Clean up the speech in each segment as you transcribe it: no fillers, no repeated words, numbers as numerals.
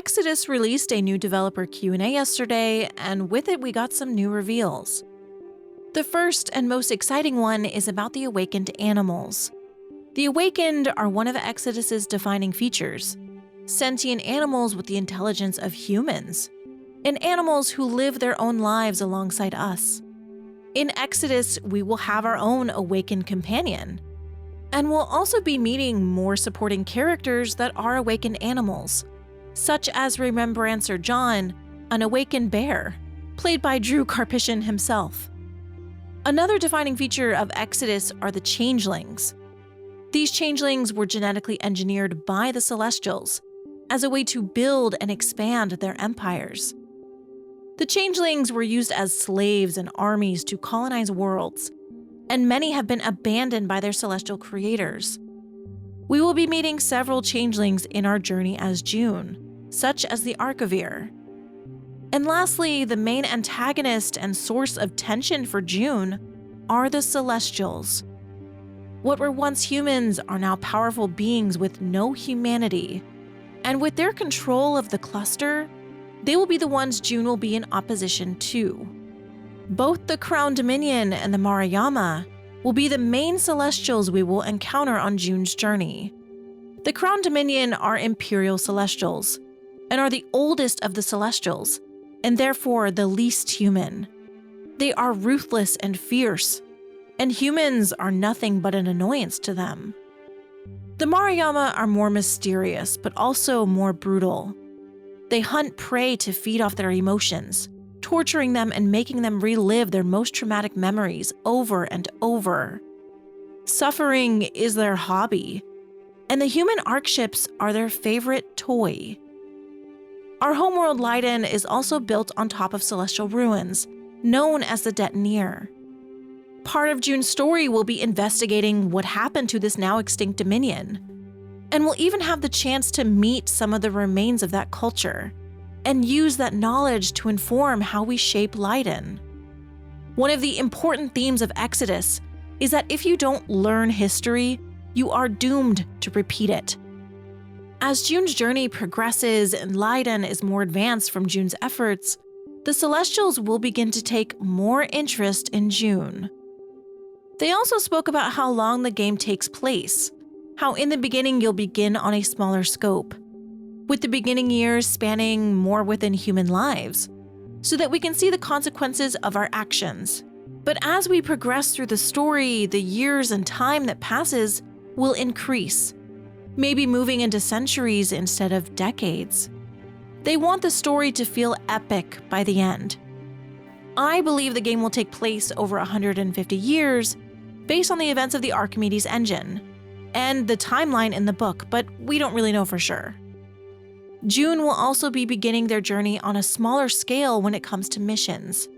Exodus released a new developer Q&A yesterday, and with it we got some new reveals. The first and most exciting one is about the awakened animals. The awakened are one of Exodus's defining features, sentient animals with the intelligence of humans, and animals who live their own lives alongside us. In Exodus, we will have our own awakened companion, and we'll also be meeting more supporting characters that are awakened animals, such as Remembrancer John, an awakened bear, played by Drew Karpyshyn himself. Another defining feature of Exodus are the changelings. These changelings were genetically engineered by the Celestials as a way to build and expand their empires. The changelings were used as slaves and armies to colonize worlds, and many have been abandoned by their celestial creators. We will be meeting several changelings in our journey as June, such as the Archivir. And lastly, the main antagonist and source of tension for June are the Celestials. What were once humans are now powerful beings with no humanity, and with their control of the cluster, they will be the ones June will be in opposition to. Both the Crown Dominion and the Marayama will be the main Celestials we will encounter on June's journey. The Crown Dominion are Imperial Celestials, and are the oldest of the Celestials, and therefore the least human. They are ruthless and fierce, and humans are nothing but an annoyance to them. The Marayama are more mysterious, but also more brutal. They hunt prey to feed off their emotions, torturing them and making them relive their most traumatic memories over and over. Suffering is their hobby, and the human arc ships are their favorite toy. Our homeworld Leiden is also built on top of celestial ruins, known as the Detoneer. Part of June's story will be investigating what happened to this now extinct dominion, and we'll even have the chance to meet some of the remains of that culture, and use that knowledge to inform how we shape Leiden. One of the important themes of Exodus is that if you don't learn history, you are doomed to repeat it. As June's journey progresses and Leiden is more advanced from June's efforts, the Celestials will begin to take more interest in June. They also spoke about how long the game takes place, how in the beginning you'll begin on a smaller scope, with the beginning years spanning more within human lives, so that we can see the consequences of our actions. But as we progress through the story, the years and time that passes will increase, maybe moving into centuries instead of decades. They want the story to feel epic by the end. I believe the game will take place over 150 years, based on the events of the Archimedes engine, and the timeline in the book, but we don't really know for sure. June will also be beginning their journey on a smaller scale when it comes to missions.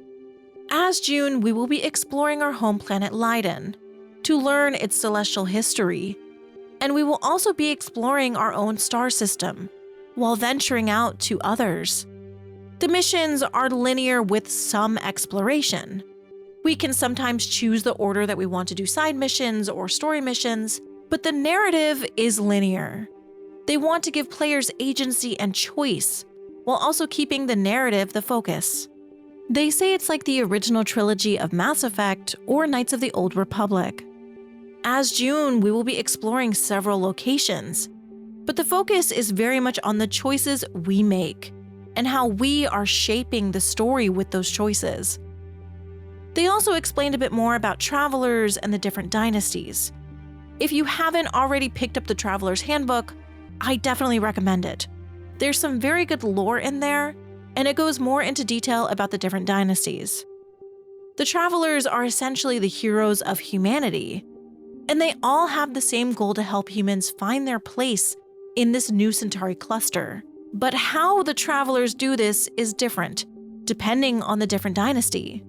As June, we will be exploring our home planet Leiden to learn its celestial history, and we will also be exploring our own star system while venturing out to others. The missions are linear with some exploration. We can sometimes choose the order that we want to do side missions or story missions, but the narrative is linear. They want to give players agency and choice, while also keeping the narrative the focus. They say it's like the original trilogy of Mass Effect or Knights of the Old Republic. As June, we will be exploring several locations, but the focus is very much on the choices we make and how we are shaping the story with those choices. They also explained a bit more about travelers and the different dynasties. If you haven't already picked up the Traveler's Handbook, I definitely recommend it. There's some very good lore in there, and it goes more into detail about the different dynasties. The Travelers are essentially the heroes of humanity, and they all have the same goal to help humans find their place in this new Centauri cluster. But how the Travelers do this is different, depending on the different dynasty.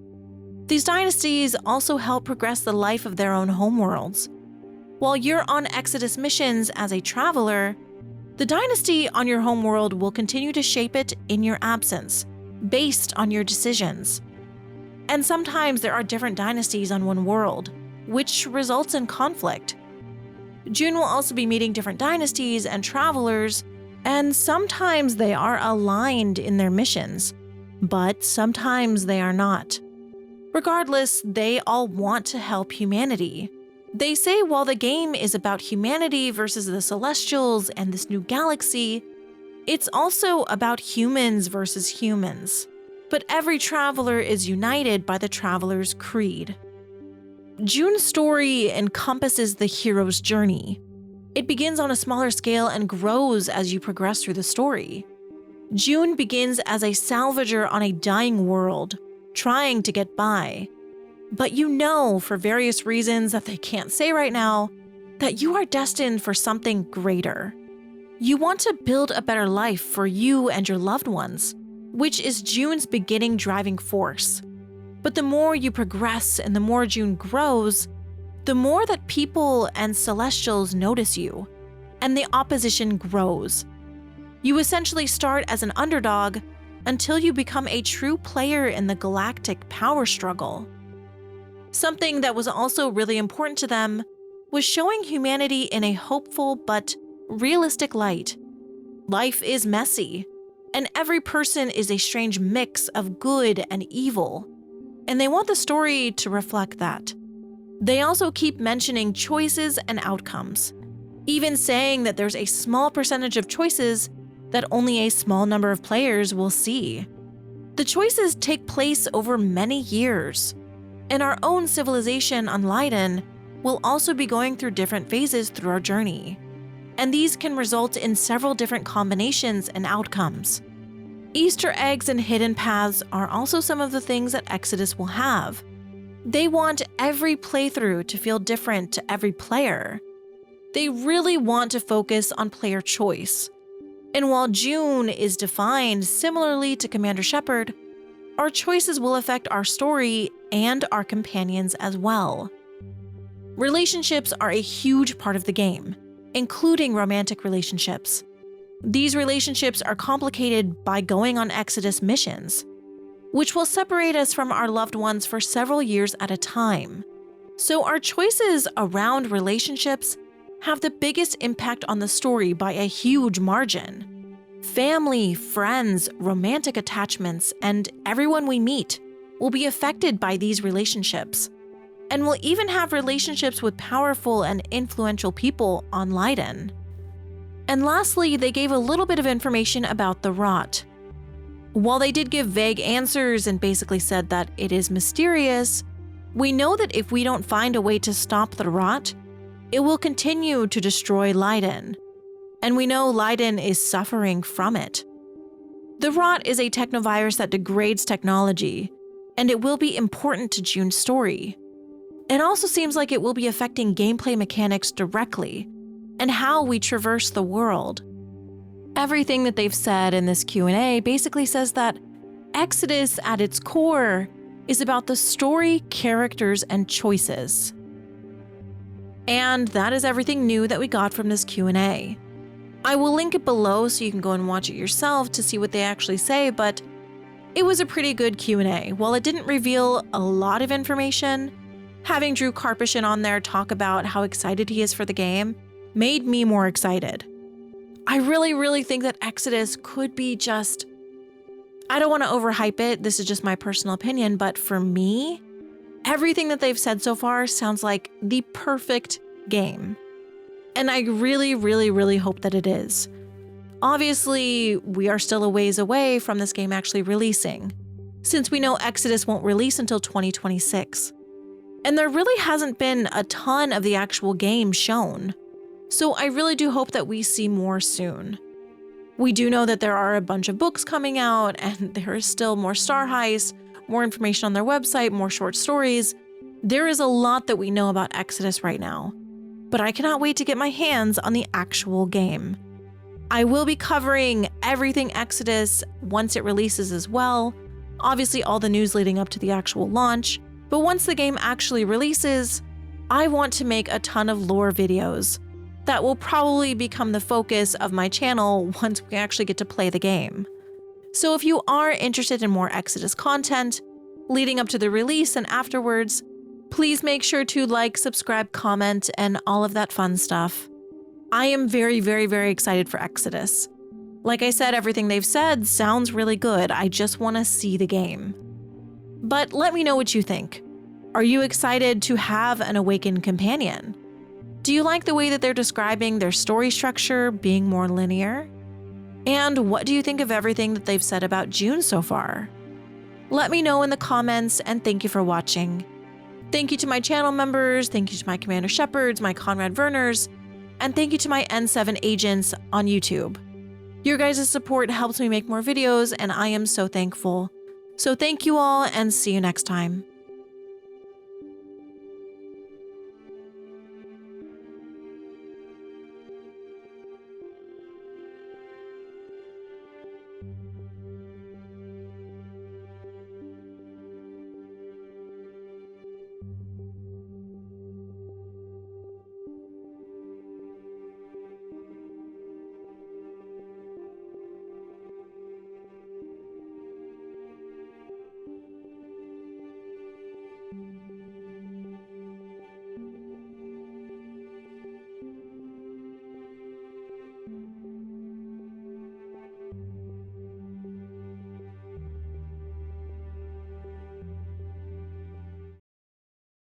These dynasties also help progress the life of their own homeworlds. While you're on Exodus missions as a traveler, the dynasty on your homeworld will continue to shape it in your absence, based on your decisions. And sometimes there are different dynasties on one world, which results in conflict. June will also be meeting different dynasties and travelers And sometimes they are aligned in their missions, but sometimes they are not. Regardless, they all want to help humanity. They say while the game is about humanity versus the Celestials and this new galaxy, it's also about humans versus humans. But every traveler is united by the traveler's creed. June's story encompasses the hero's journey. It begins on a smaller scale and grows as you progress through the story. June begins as a salvager on a dying world, trying to get by. But you know, for various reasons that they can't say right now, that you are destined for something greater. You want to build a better life for you and your loved ones, which is June's beginning driving force. But the more you progress and the more June grows, the more that people and Celestials notice you, and the opposition grows. You essentially start as an underdog until you become a true player in the galactic power struggle. Something that was also really important to them was showing humanity in a hopeful but realistic light. Life is messy, and every person is a strange mix of good and evil, and they want the story to reflect that. They also keep mentioning choices and outcomes, even saying that there's a small percentage of choices that only a small number of players will see. The choices take place over many years, and our own civilization on Lydon will also be going through different phases through our journey, and these can result in several different combinations and outcomes. Easter eggs and hidden paths are also some of the things that Exodus will have. They want every playthrough to feel different to every player. They really want to focus on player choice. And while June is defined similarly to Commander Shepard, our choices will affect our story and our companions as well. Relationships are a huge part of the game, including romantic relationships. These relationships are complicated by going on Exodus missions, which will separate us from our loved ones for several years at a time. So our choices around relationships have the biggest impact on the story by a huge margin. Family, friends, romantic attachments, and everyone we meet will be affected by these relationships. And we'll even have relationships with powerful and influential people on Lydon. And lastly, they gave a little bit of information about the rot. While they did give vague answers and basically said that it is mysterious, we know that if we don't find a way to stop the rot, it will continue to destroy Lydon. And we know Lydon is suffering from it. The rot is a technovirus that degrades technology, and it will be important to June's story. It also seems like it will be affecting gameplay mechanics directly, and how we traverse the world. Everything that they've said in this Q&A basically says that Exodus at its core is about the story, characters, and choices. And that is everything new that we got from this Q&A. I will link it below so you can go and watch it yourself to see what they actually say, but it was a pretty good Q&A. While it didn't reveal a lot of information, having Drew Karpyshyn on there talk about how excited he is for the game made me more excited. I really think that Exodus could be just... I don't want to overhype it, this is just my personal opinion, but for me, everything that they've said so far sounds like the perfect game. And I really hope that it is. Obviously, we are still a ways away from this game actually releasing, since we know Exodus won't release until 2026. And there really hasn't been a ton of the actual game shown. So I really do hope that we see more soon. We do know that there are a bunch of books coming out, and there is still more Star Heists, more information on their website, more short stories. There is a lot that we know about Exodus right now, but I cannot wait to get my hands on the actual game. I will be covering everything Exodus once it releases as well, obviously all the news leading up to the actual launch, but once the game actually releases, I want to make a ton of lore videos. That will probably become the focus of my channel once we actually get to play the game. So if you are interested in more Exodus content, leading up to the release and afterwards, please make sure to like, subscribe, comment, and all of that fun stuff. I am very excited for Exodus. Like I said, everything they've said sounds really good. I just want to see the game. But let me know what you think. Are you excited to have an awakened companion? Do you like the way that they're describing their story structure being more linear? And what do you think of everything that they've said about June so far? Let me know in the comments, and thank you for watching. Thank you to my channel members, thank you to my Commander Shepherds, my Conrad Verners, and thank you to my N7 agents on YouTube. Your guys' support helps me make more videos, and I am so thankful. So thank you all, and see you next time.